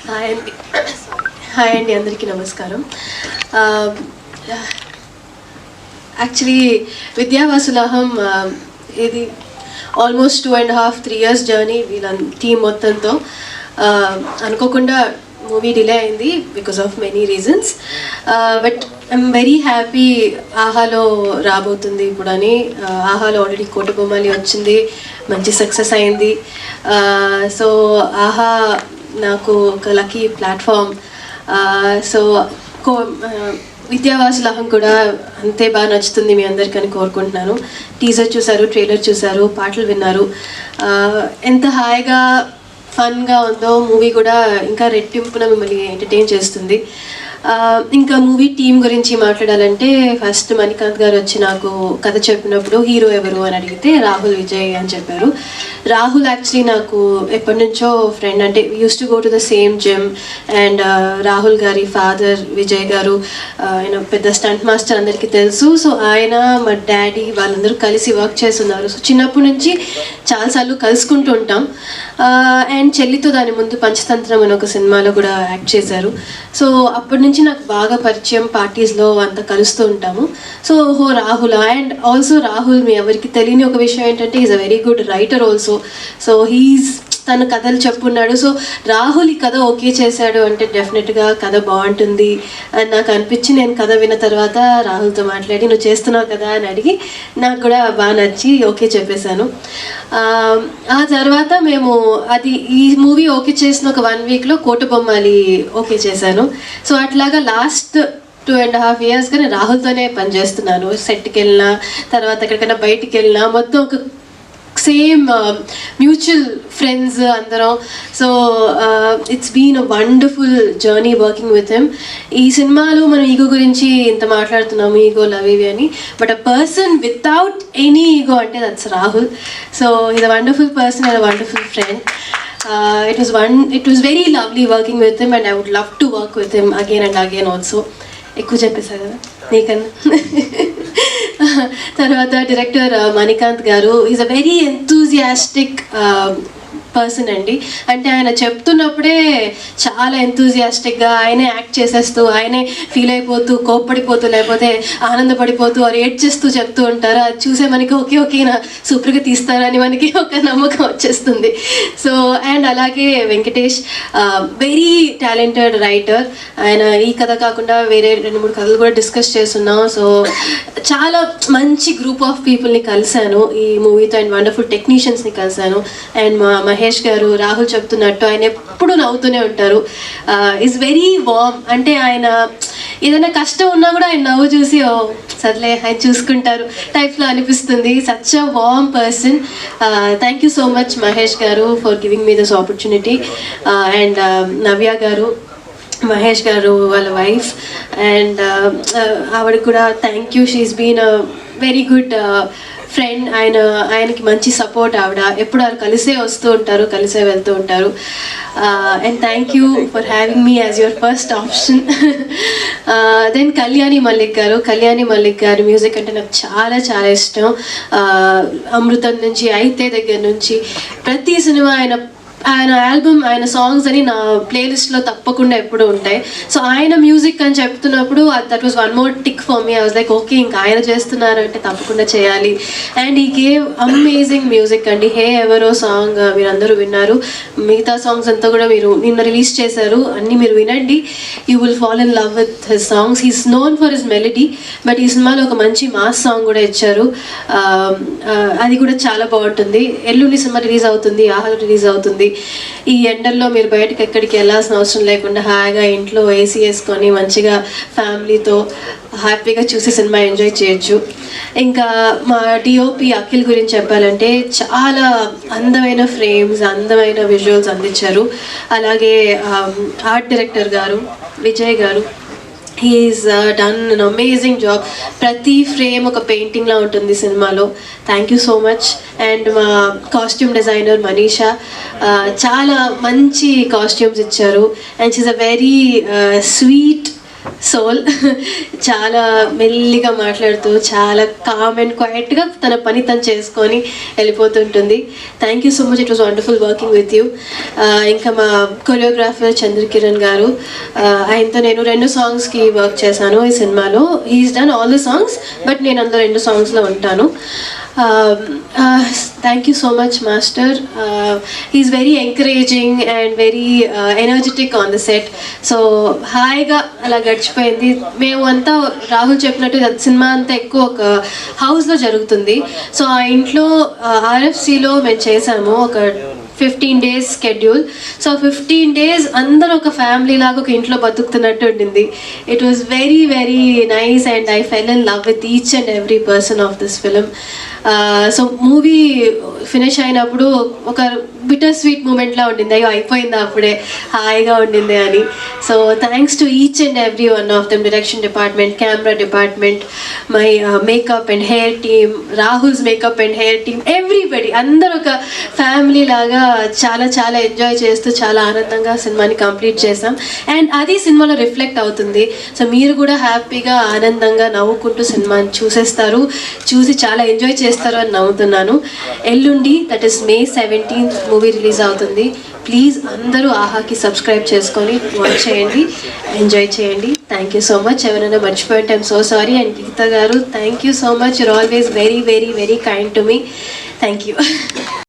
Hi అండి. Hi అండి, అందరికీ నమస్కారం. యాక్చువల్లీ విద్యావాసులాహం ఇది ఆల్మోస్ట్ 2.5-3 years జర్నీ వీళ్ళ టీం మొత్తంతో. అనుకోకుండా మూవీ డిలే అయింది because of many reasons, but I'm very happy. ఆహాలో రాబోతుంది ఇప్పుడు అని. ఆహాలో ఆల్రెడీ కోటబొమ్మాలి వచ్చింది, మంచి సక్సెస్ అయింది. సో ఆహా నాకు ఒక లక్కీ ప్లాట్ఫామ్. సో విద్యావాసులాహం కూడా అంతే బాగా నచ్చుతుంది మీ అందరికని కోరుకుంటున్నాను. టీజర్ చూశారు, ట్రైలర్ చూశారు, పాటలు విన్నారు. ఎంత హాయిగా ఫన్గా ఉందో మూవీ కూడా ఇంకా రెట్టింపున మిమ్మల్ని ఎంటర్టైన్ చేస్తుంది. ఇంకా మూవీ టీం గురించి మాట్లాడాలంటే ఫస్ట్ మణికాంత్ గారు వచ్చి నాకు కథ చెప్పినప్పుడు హీరో ఎవరు అని అడిగితే రాహుల్ విజయ్ అని చెప్పారు. రాహుల్ యాక్చువల్లీ నాకు ఎప్పటి నుంచో ఫ్రెండ్, అంటే use to go to the same gym. And Rahul గారి ఫాదర్ విజయ్ గారు ఆయన పెద్ద స్టంట్ మాస్టర్, అందరికీ తెలుసు. సో ఆయన మా డాడీ వాళ్ళందరూ కలిసి వర్క్ చేస్తున్నారు. సో చిన్నప్పటి నుంచి చాలాసార్లు కలుసుకుంటూ ఉంటాం. అండ్ చెల్లితో దాని ముందు పంచతంత్రం అని ఒక సినిమాలో కూడా యాక్ట్ చేశారు. సో అప్పటి నుంచి నాకు బాగా పరిచయం, పార్టీస్లో అంతా కలుస్తూ ఉంటాము. So Rahul, and also Rahul మీ ఎవరికి తెలియని ఒక విషయం ఏంటంటే is a very good writer also. So తను కథలు చెప్పున్నాడు. సో రాహుల్ ఈ కథ ఓకే చేశాడు అంటే డెఫినెట్గా కథ బాగుంటుంది అని నాకు అనిపించి నేను కథ విన్న తర్వాత రాహుల్తో మాట్లాడి నువ్వు చేస్తున్నావు కదా అని అడిగి నాకు కూడా బాగా నచ్చి ఓకే చెప్పేశాను. ఆ తర్వాత మేము ఈ మూవీ ఓకే చేసిన ఒక 1 weekలో కోటబొమ్మాలి ఓకే చేశాను. సో అట్లాగా లాస్ట్ 2.5 years నేను రాహుల్తోనే పనిచేస్తున్నాను. సెట్కి వెళ్ళినా, తర్వాత ఎక్కడికైనా బయటికి వెళ్ళినా మొత్తం ఒక సేమ్ మ్యూచువల్ ఫ్రెండ్స్ అందరం. So it's been a wonderful journey working with him. ఈ సినిమాలో మనం ఈగో గురించి ఇంత మాట్లాడుతున్నాము, ఈగో లవ్ ఇవి అని, but a person without any ego అంటే that's Rahul. So is a wonderful person and a wonderful friend. It was very lovely working with him and I would love to work with him again and again also. ఎక్కువ చెప్పేసా కదా నీకన్నా. తర్వాత director Manikanth గారు is a very enthusiastic person అండి. అంటే ఆయన చెప్తున్నప్పుడే చాలా ఎంతూజియాస్టిక్గా ఆయనే యాక్ట్ చేసేస్తూ, ఆయనే ఫీల్ అయిపోతూ, కోప్పడిపోతూ, లేకపోతే ఆనందపడిపోతూ ఏడ్ చేస్తూ చెప్తూ ఉంటారు. అది చూసే మనకి ఓకే నా సూపర్గా తీస్తారని మనకి ఒక నమ్మకం వచ్చేస్తుంది. సో అండ్ అలాగే వెంకటేష్ వెరీ టాలెంటెడ్ రైటర్. ఆయన ఈ కథ కాకుండా వేరే 2-3 కథలు కూడా డిస్కస్ చేస్తున్నాం. సో చాలా మంచి గ్రూప్ ఆఫ్ పీపుల్ని కలిశాను ఈ మూవీతో, అండ్ వండర్ఫుల్ టెక్నీషియన్స్ని కలిశాను. అండ్ మా మహేష్ గారు రాహుల్ చెప్తున్నట్టు ఆయన ఎప్పుడు నవ్వుతూనే ఉంటారు. Is very warm. అంటే ఆయన ఏదైనా కష్టం ఉన్నా కూడా ఆయన నవ్వు చూసి ఓ సర్లే ఆయన చూసుకుంటారు టైప్లో అనిపిస్తుంది. Such a warm person. Thank you so much Mahesh garu for giving me this opportunity. And Navya garu, Mahesh garu వాళ్ళ వైఫ్, అండ్ ఆవిడ కూడా thank you. She's been a very good friend. ఆయనకి మంచి సపోర్ట్. ఆవిడ ఎప్పుడు వాళ్ళు కలిసే వస్తూ ఉంటారు, కలిసే వెళ్తూ ఉంటారు. And thank you for having me as your first option. Then Kalyani Malik గారు మ్యూజిక్ అంటే నాకు చాలా చాలా ఇష్టం. అమృతం నుంచి, అయితే దగ్గర నుంచి ప్రతి సినిమా ఆయన ఆల్బమ్, ఆయన సాంగ్స్ అని నా ప్లేలిస్ట్లో తప్పకుండా ఎప్పుడు ఉంటాయి. సో ఆయన మ్యూజిక్ అని చెప్తున్నప్పుడు that was one more tick for me. I was like okay ఇంకా ఆయన చేస్తున్నారంటే తప్పకుండా చేయాలి. అండ్ ఈ గేవ్ అమేజింగ్ మ్యూజిక్ అండి. హే ఎవరో సాంగ్ మీరందరూ విన్నారు. మిగతా సాంగ్స్ అంతా కూడా మీరు నిన్న రిలీజ్ చేశారు, అన్నీ మీరు వినండి. You will fall in love with his songs. He's known for his melody, but ఈ సినిమాలో ఒక మంచి మాస్ సాంగ్ కూడా ఇచ్చారు. అది కూడా చాలా బాగుంటుంది. ఎల్లుండి సినిమా రిలీజ్ అవుతుంది, ఆహాలో రిలీజ్ అవుతుంది. ఈ ఎండల్లో మీరు బయటకు ఎక్కడికి వెళ్ళాల్సిన అవసరం లేకుండా హాయిగా ఇంట్లో ఏసీ వేసుకొని మంచిగా ఫ్యామిలీతో హ్యాపీగా చూసి సినిమా ఎంజాయ్ చేయొచ్చు. ఇంకా మా డిఓపి అఖిల్ గురించి చెప్పాలంటే చాలా అందమైన ఫ్రేమ్స్, అందమైన విజువల్స్ అందించారు. అలాగే ఆర్ట్ డైరెక్టర్ గారు విజయ్ గారు, he's done an amazing job. ప్రతి ఫ్రేమ్ ఒక పెయింటింగ్లా ఉంటుంది సినిమాలో. Thank you so much. And మా కాస్ట్యూమ్ డిజైనర్ మనీషా చాలా మంచి కాస్ట్యూమ్స్ ఇచ్చారు. And she's a very sweet soul. చాలా మెల్లిగా మాట్లాడుతూ చాలా కామ్ అండ్ క్వైట్గా తన పని తను చేసుకొని వెళ్ళిపోతుంటుంది. Thank you so much, it was wonderful working with you. ఇంకా మా కొరియోగ్రాఫర్ చంద్రకిరణ్ గారు, ఆయనతో నేను 2 సాంగ్స్కి వర్క్ చేశాను ఈ సినిమాలో. He's done all the songs, but నేను అందులో 2 సాంగ్స్లో ఉంటాను. Thank you so much master. He's very encouraging and very energetic on the set. So హాయిగా అలా గడిచిపోయింది. మేము అంతా రాహుల్ చెప్పినట్టు సినిమా అంతా ఎక్కువ ఒక హౌస్లో జరుగుతుంది. సో ఆ ఇంట్లో RFCలో మేము చేసాము ఒక 15 days స్కెడ్యూల్. సో 15 days అందరూ ఒక ఫ్యామిలీ లాగా ఒక ఇంట్లో బతుకుతున్నట్టు ఉండింది. It was very very nice and I fell in love with each and every person of this film. So movie finish అయినప్పుడు ఒక బిటర్ స్వీట్ మూమెంట్లా ఉండింది. అయ్యో అయిపోయిందా అప్పుడే, హాయిగా ఉండింది అని. So thanks to each and every one of them, direction department, camera department, my makeup and hair team, Rahul's makeup and hair team, everybody. అందరూ ఒక ఫ్యామిలీ లాగా చాలా చాలా ఎంజాయ్ చేస్తూ చాలా ఆనందంగా సినిమాని కంప్లీట్ చేసాం. అండ్ అది సినిమాలో రిఫ్లెక్ట్ అవుతుంది. సో మీరు కూడా హ్యాపీగా ఆనందంగా నవ్వుకుంటూ సినిమాని చూసి చాలా ఎంజాయ్ చేస్తారు అని నమ్ముతున్నాను. ఎల్లుండి, that is May 17th movie release అవుతుంది. ప్లీజ్ అందరూ ఆహాకి సబ్స్క్రైబ్ చేసుకొని వాచ్ చేయండి, ఎంజాయ్ చేయండి. Thank you so much. ఎవరైనా మర్చిపోయింటే I'm so sorry. And Geetha గారు, thank you so much. You're always very very very kind to me. Thank you.